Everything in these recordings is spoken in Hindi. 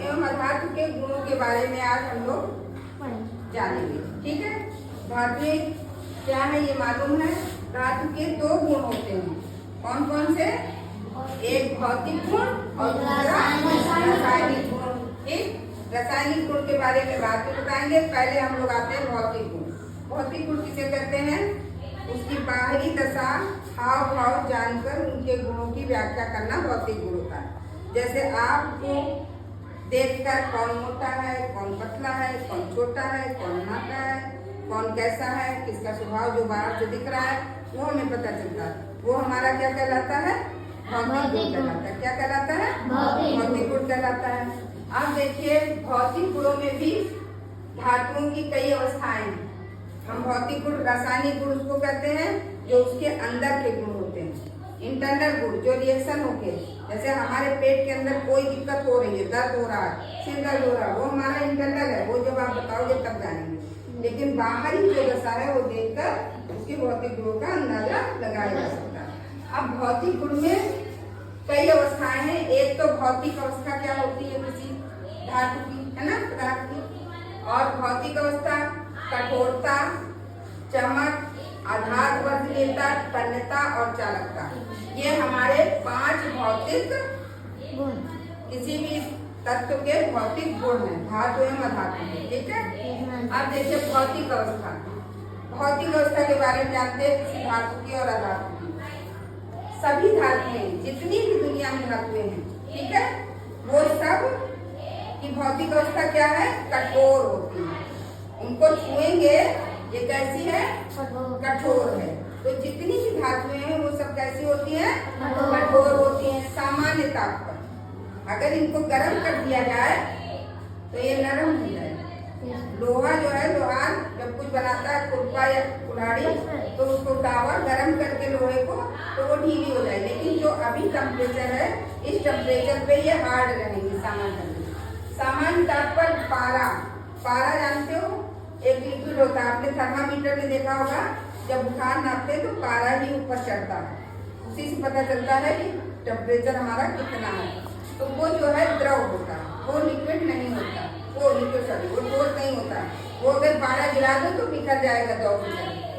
एवं अधातु के गुणों के बारे में आज हम लोग जानेंगे। ठीक है, धातु क्या है ये मालूम है। धातु के दो गुण होते हैं, कौन कौन से? एक भौतिक गुण और दूसरा रासायनिक गुण। ठीक, रासायनिक गुण के बारे में बाद में बताएंगे, पहले हम लोग आते हैं भौतिक गुण। भौतिक गुण किसे कहते हैं? उसकी बाहरी दशा, हाव भाव जानकर उनके गुणों की व्याख्या करना भौतिक गुण होता है। जैसे आपको देखकर कौन मोटा है, कौन पतला है, कौन छोटा है, कौन नाटा है, कौन कैसा है, किसका स्वभाव जो बाहर से दिख रहा है वो हमें पता चलता है, वो हमारा क्या कहलाता है? भौतिक गुण कहलाता है। क्या कहलाता है? भौतिक गुण कहलाता है। अब देखिए, भौतिक गुणों में भी धातुओं की कई अवस्थाएं हैं। हम भौतिक गुण, रासायनिक गुण उसको कहते हैं जो उसके अंदर के गुण होते हैं। इंटरनल गुण जो रिएक्शन होके, जैसे हमारे पेट के अंदर कोई दिक्कत हो रही है, दर्द हो रहा है, सिर दर्द हो रहा है, वो हमारा इंटरनल है, वो जब आप बताओगे तब जानेंगे। लेकिन बाहरी जो दशा है वो देखकर उसके भौतिक गुणों का अंदाजा लगाया जा सकता है। अब भौतिक गुण में कई अवस्थाएं हैं। एक तो भौतिक अवस्था क्या होती है किसी धातु की, है ना, पदार्थ की। और भौतिक अवस्था कठोरता, चमक, आधार वजनीयता, तन्यता और चालकता, ये हमारे 5 भौतिक गुण, किसी भी तत्व के भौतिक गुण हैं, धातु एवं अधातु के। ठीक है, अब देखिए भौतिक अवस्था। भौतिक अवस्था के बारे में जानते हैं किसी धातु की और अधातु की। सभी धातुएं, जितनी भी दुनिया में धातुएं हैं, ठीक है, वो सब की भौतिक अवस्था क्या है? कठोर होती है। उनको छुएंगे, ये कैसी है? कठोर है। तो जितनी भी धातुएं हैं वो सब कैसी होती हैं? कठोर होती हैं। सामान्य ताप पर अगर इनको गर्म कर दिया जाए तो ये नरम हो जाए। लोहा जो है, लोहार जब कुछ बनाता है, खुरपा या कुल्हाड़ी, तो उसको तावा गर्म करके लोहे को, तो वो ढीली हो जाए। लेकिन जो अभी टेम्परेचर है, इस टेम्परेचर पे ये हार्ड रहेंगी सामान्य ताप पर। पारा जानते हो, एक लिक्विड होता है, आपने थर्मामीटर में देखा होगा, जब बुखार नापते तो पारा ही ऊपर चढ़ता है, उसी से पता चलता है कि टेम्परेचर हमारा कितना है। तो वो जो है द्रव होता है, वो लिक्विड नहीं होता, वो ठोस नहीं होता। वो अगर पारा गिरा दो तो बिखर जाएगा 2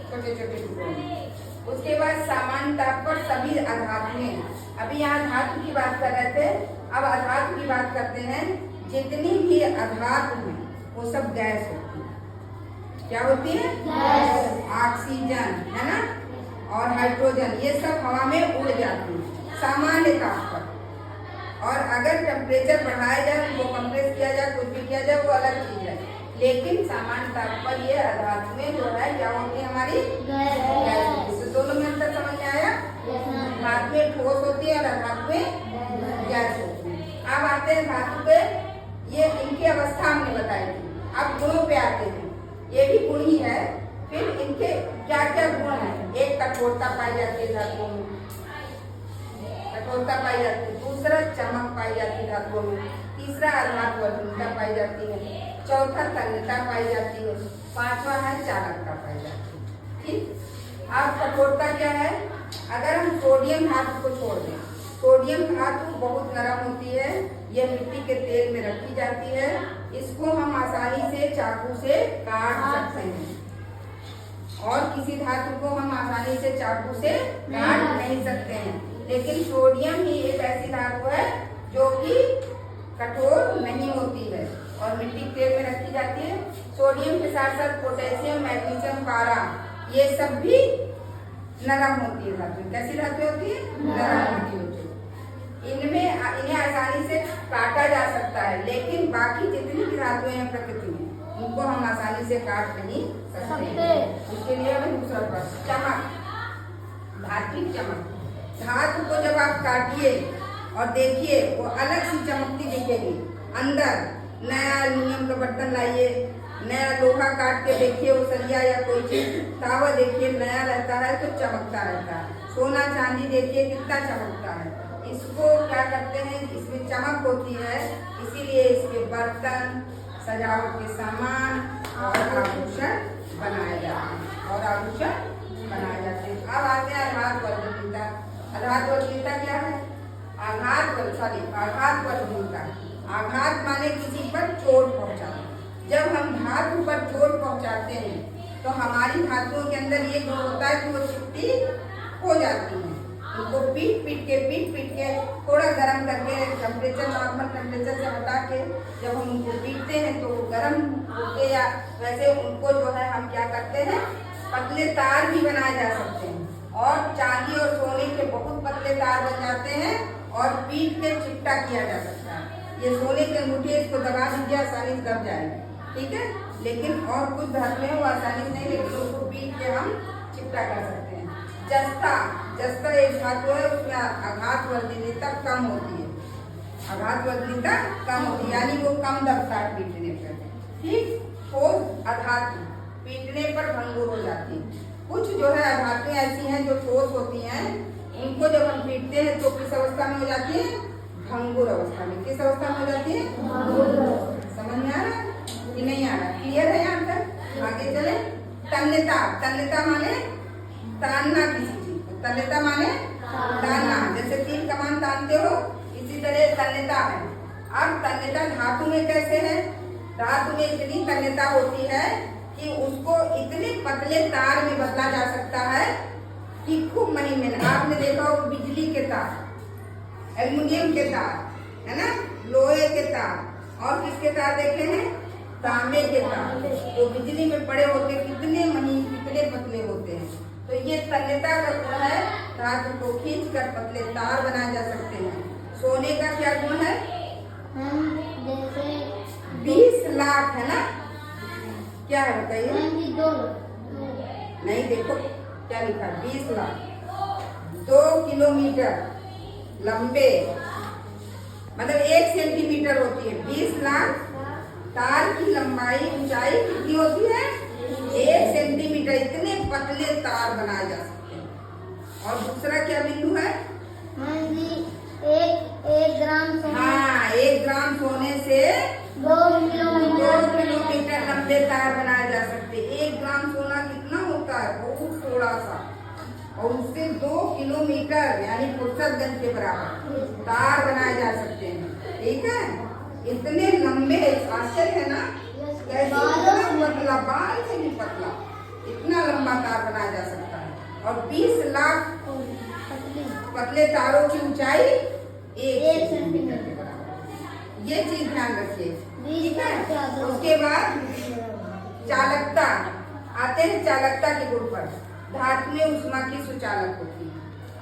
छोटे छोटे टुकड़ों में। उसके बाद सामान्य ताप पर सभी अधातुएं, अभी यहाँ धातु की बात कर रहे थे, अब अधातु की बात करते हैं। जितनी भी अधातु हैं वो सब गैस होती है। क्या होती है? गैस। ऑक्सीजन, है ना, और हाइड्रोजन, ये सब हवा में उड़ जाती है सामान्य ताप पर। और अगर टेम्परेचर बढ़ाया जाए, उनको कंप्रेस किया जाए, कुछ भी किया जाए, वो अलग चीज है। लेकिन सामान्य ताप पर ये अधातुएं जो है क्या होती है? हमारी गैस। तो दोनों में अंतर समझ में आया? धातुएं ठोस होती है और अधातुएं गैस होती है। अब आते हैं धातु पे, ये इनकी अवस्था हमने बताई थी। अब गुणों पे आते हैं, ये भी गुण ही है। फिर इनके क्या क्या गुण है? एक कठोरता पाई जाती है धातुओं में, कठोरता पाई जाती है। दूसरा चमक पाई जाती है धातुओं में। तीसरा आधार वजनीयता पाई जाती है। चौथा तन्यता पाई जाती है। 5वां है चालकता पाई जाती है। ठीक, अब कठोरता क्या है? अगर हम सोडियम धातु को छोड़ दें, सोडियम धातु बहुत नरम होती है, यह मिट्टी के तेल में रखी जाती है। इसको हम आसानी से चाकू से काट सकते हैं, और किसी धातु को हम आसानी से चाकू से काट नहीं सकते हैं। लेकिन सोडियम ही एक ऐसी धातु है जो कि कठोर नहीं होती है और मिट्टी के तेल में रखी जाती है। सोडियम के साथ साथ पोटेशियम, मैग्नीशियम, पारा, ये सब भी नरम होती है धातु। कैसी धातु होती है? नरम होती है। इन्हें आसानी से काटा जा सकता है, लेकिन बाकी जितनी भी धातुएं हैं प्रकृति में, उनको हम आसानी से काट नहीं सकते। उसके लिए हमें दूसरा प्रश्न, चमक, धात्विक चमक। धातु को जब आप काटिए और देखिए, वो अलग सी चमकती दिखेगी। अंदर नया एल्यूमिनियम का बर्तन लाइए, नया लोहा काट के देखिए, वो सरिया या कोई चीज, तावा देखिए, नया रहता है तो चमकता रहता है। सोना चांदी देखिए कितना चमकता है। इसको क्या करते हैं? इसमें चमक होती है, इसीलिए इसके बर्तन, सजावट के सामान और आभूषण बनाए जाते हैं। अब आते हैं आघात वजनीयता। आघात वजनीयता क्या है? आघात वजनीयता आघात माने किसी पर चोट पहुंचाना। जब हम धातु पर चोट पहुंचाते हैं तो हमारी धातुओं के अंदर ये गुण होता है कि वो चिपटी हो जाती है। उनको पीट पीट के थोड़ा गर्म करके टेम्परेचर नॉर्मल टेम्परेचर से हटा के जब हम उनको पीटते हैं तो वो गर्म होके या वैसे उनको जो है हम क्या करते हैं, पतले तार भी बनाए जा सकते हैं और चांदी और सोने के बहुत पतले तार बन जाते हैं और पीट के चिपटा किया जा सकता है। ये सोने के अंगूठे, इसको दबा दीजिए आसानी से दब जाएगी, ठीक है। लेकिन और कुछ धातुएं वो आसानी से नहीं, लेकिन उसको पीट के हम चिपटा कर सकते हैं। जस्ता एक धातु है, उसमें आघात वर्धनीयता कम होती है, आघात वर्धनीयता कम होती है, यानी वो कम दबता है पीटने पर, ठीक। ठोस अधातु पीटने पर भंगुर हो जाती है। कुछ जो है अधातुएं ऐसी हैं जो ठोस होती हैं, उनको जब हम पीटते हैं तो किस अवस्था में हो जाती है, भंगुर अवस्था में। किस अवस्था में हो जाती है, समझ में आ रहा है कि नहीं आ रहा? क्लियर है यहाँ तक? आगे चले। तन्यता माने तानना किसी चीज को, तन्यता माने तानना, जैसे तीर कमान तानते हो इसी तरह तन्यता है। अब तन्यता धातु में कैसे है? धातु में इतनी तन्यता होती है कि उसको इतने पतले तार में बदला जा सकता है कि खूब महीने। आपने देखा हो बिजली के तार, एल्युमिनियम के तार, है ना, लोहे के तार, और किसके तार देखे हैं, तांबे के तार, जो बिजली में पड़े होते कितने महीन कितने पतले होते हैं। तो ये तन्यता का गुण है, धातु को खींच कर पतले तार बनाए जा सकते हैं। सोने का क्या गुण है, जैसे 20 लाख, है ना, क्या है बताइए? नहीं, देखो क्या लिखा है, 20 लाख 2 किलोमीटर लंबे, मतलब 1 सेंटीमीटर होती है। 20 लाख तार की लंबाई ऊंचाई कितनी होती है, 1 सेंटीमीटर। इतने पतले तार बनाए जा सकते हैं। और दूसरा क्या बिंदु है, एक ग्राम सोने, हाँ, 1 ग्राम सोने से 2 किलोमीटर लंबे तार बनाए जा सकते हैं। 1 ग्राम सोना कितना होता है, बहुत थोड़ा सा, और उससे 2 किलोमीटर यानी फुर्सतगंज के बराबर तार बनाए जा सकते हैं, ठीक है। इतने लंबे, आश्चर्य है ना, कैसे पतला, बाल से भी पतला, इतना लंबा तार बनाया जा सकता है। और 20 लाख पतले तारों की ऊंचाई 1 सेंटीमीटर के बराबर। ये चीज ध्यान रखिए, ठीक है। उसके बाद चालकता, आते हैं चालकता के गुण पर। धातु में ऊष्मा की सुचालक होती है।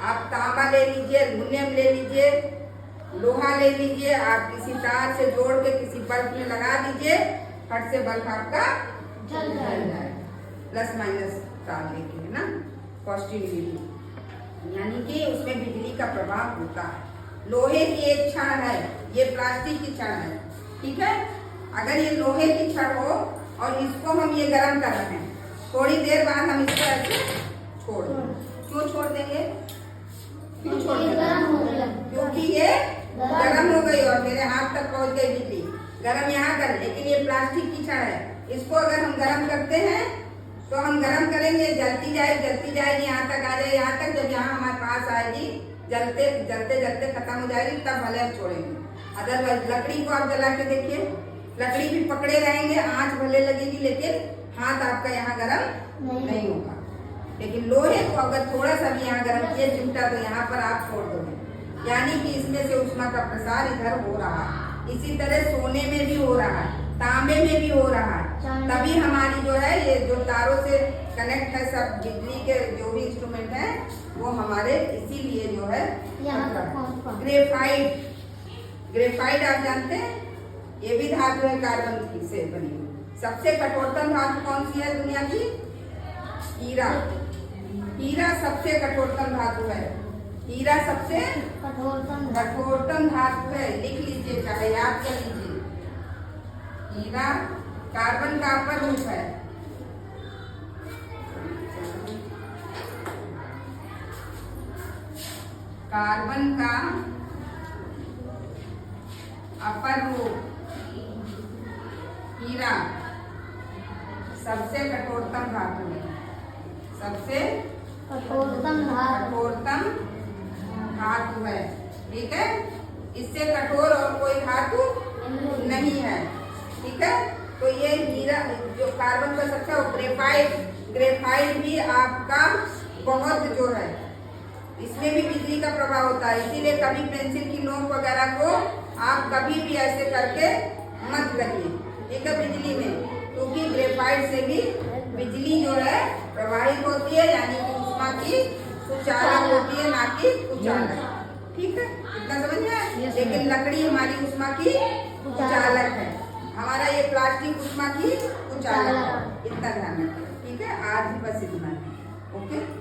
आप तांबा ले लीजिए, एल्युमिनियम ले लीजिए, लोहा ले लीजिए, आप किसी तार से जोड़ के किसी बल्ब में लगा दीजिए, फट से बल्ब आपका जल जाएगा। प्लस माइनस तार लेके, है ना, पॉजिटिव नेगेटिव, यानी कि उसमें बिजली का प्रभाव होता है। लोहे की एक छड़ है, ये प्लास्टिक की छड़ है, ठीक है। अगर ये लोहे की छड़ हो और इसको हम ये गर्म कर रहे हैं, थोड़ी देर बाद हम इसको ऐसे छोड़ देंगे। क्यों छोड़ देंगे, क्यों छोड़ देंगे? क्योंकि ये गर्म हो गई और मेरे हाथ तक पहुंच गई बिजली। गर्म यहाँ कर, लेकिन ये प्लास्टिक की छड़ है, इसको अगर हम गर्म करते हैं तो हम गर्म करेंगे, जलती जाएगी, यहाँ तक आ जाएगी। यहाँ तक जब यहाँ हमारे पास आएगी, जलते जलते खत्म हो जाएगी, तब भले हम छोड़ेंगे। अदरवाइज लकड़ी को आप जला के देखिए, लकड़ी भी पकड़े रहेंगे, आंच भले लगेगी, लेकिन हाथ आपका यहाँ गर्म नहीं होगा। लेकिन लोहे को अगर थोड़ा सा भी यहाँ गर्म किए चिमटा, तो यहाँ पर आप छोड़ दोगे, यानी कि इसमें से ऊष्मा का प्रसार इधर हो रहा है। इसी तरह सोने में भी हो रहा है, तांबे में भी हो रहा है। तभी हमारी जो है ये जो तारों से कनेक्ट है, सब बिजली के जो भी इंस्ट्रूमेंट है वो हमारे इसीलिए जो है। ग्रेफाइट आप जानते हैं, ये भी धातु है, कार्बन से बनी हुई। सबसे कठोरतम धातु कौन सी है दुनिया की, हीरा सबसे कठोरतम धातु है। हीरा सबसे कठोरतम धातु है, लिख लीजिए, चाहे याद कर लीजिए। हीरा कार्बन का अपर रूप है, कार्बन का अपर रूप हीरा सबसे कठोरतम धातु है, सबसे कठोरतम धातु है, ठीक है। इससे कठोर और कोई धातु ठीक है। तो ये हीरा जो कार्बन का सबसे ग्रेफाइट भी आपका बहुत जो है, इसमें भी बिजली का प्रभाव होता है। इसीलिए कभी पेंसिल की नोक वगैरह को आप कभी भी ऐसे करके मत लगिए, ठीक है, बिजली में, क्योंकि ग्रेफाइट से भी बिजली जो है प्रवाहित होती है, यानी कि ऊष्मा की सुचालक होती है, ना कि कुचालक। ठीक है, इतना समझ में आया। लेकिन लकड़ी हमारी ऊष्मा की कुचालक है, हमारा ये प्लास्टिक ऊष्मा की कुचालक है, इतना ध्यान रखिए। ठीक है, आज बस इतना। ओके।